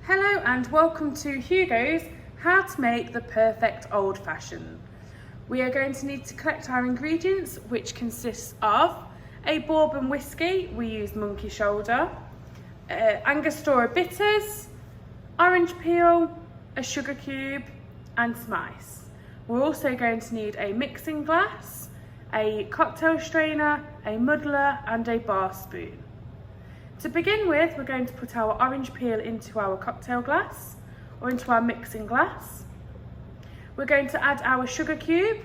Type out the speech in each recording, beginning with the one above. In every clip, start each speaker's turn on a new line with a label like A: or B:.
A: Hello and welcome to HUGO'S How to Make the Perfect Old Fashioned. We are going to need to collect our ingredients, which consists of a bourbon whiskey, we use monkey shoulder, Angostura bitters, orange peel, a sugar cube and some ice. We're also going to need a mixing glass, a cocktail strainer, a muddler and a bar spoon. To begin with, we're going to put our orange peel into our cocktail glass or into our mixing glass. We're going to add our sugar cube.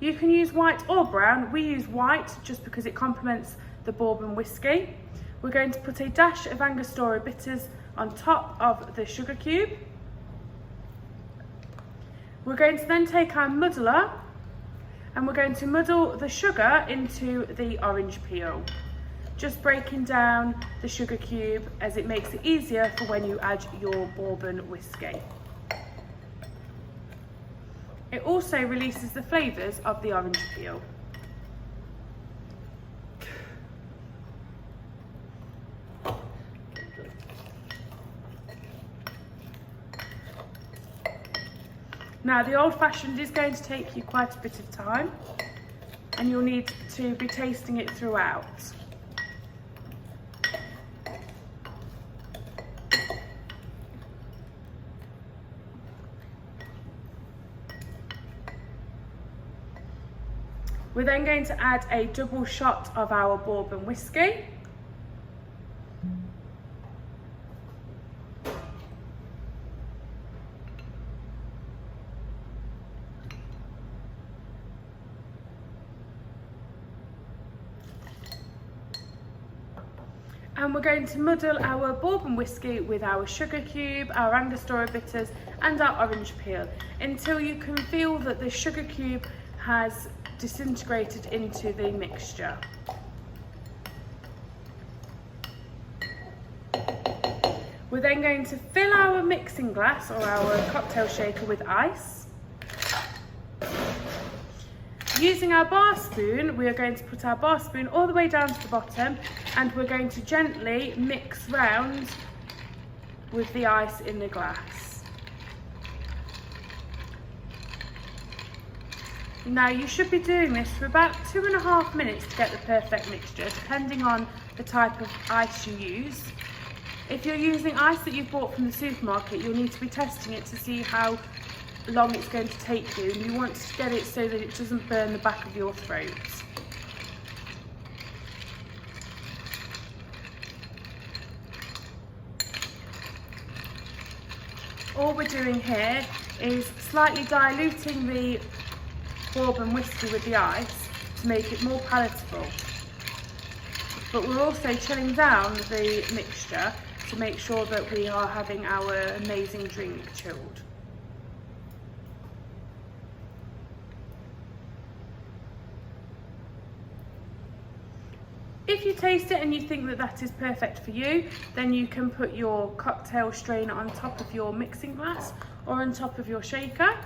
A: You can use white or brown. We use white just because it complements the bourbon whiskey. We're going to put a dash of Angostura bitters on top of the sugar cube. We're going to then take our muddler and we're going to muddle the sugar into the orange peel, just breaking down the sugar cube as it makes it easier for when you add your bourbon whiskey. It also releases the flavours of the orange peel. Now the old fashioned is going to take you quite a bit of time and you'll need to be tasting it throughout. We're then going to add a double shot of our bourbon whiskey. And we're going to muddle our bourbon whiskey with our sugar cube, our Angostura bitters and our orange peel until you can feel that the sugar cube has disintegrated into the mixture. We're then going to fill our mixing glass or our cocktail shaker with ice. Using our bar spoon, we are going to put our bar spoon all the way down to the bottom and we're going to gently mix round with the ice in the glass. Now you should be doing this for about 2.5 minutes to get the perfect mixture, depending on the type of ice you use. If you're using ice that you've bought from the supermarket, you'll need to be testing it to see how long it's going to take you, and you want to get it so that it doesn't burn the back of your throat. All we're doing here is slightly diluting the bourbon whiskey with the ice to make it more palatable, but we're also chilling down the mixture to make sure that we are having our amazing drink chilled. If you taste it and you think that that is perfect for you, then you can put your cocktail strainer on top of your mixing glass or on top of your shaker.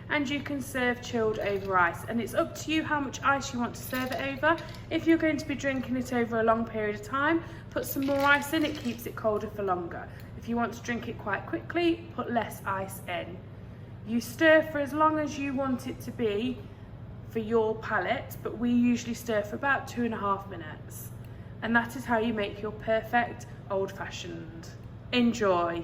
A: And you can serve chilled over ice, and it's up to you how much ice you want to serve it over. If you're going to be drinking it over a long period of time, put some more ice in, it keeps it colder for longer. If you want to drink it quite quickly, put less ice in. You stir for as long as you want it to be for your palate, but we usually stir for about 2.5 minutes. And that is how you make your perfect old fashioned. Enjoy.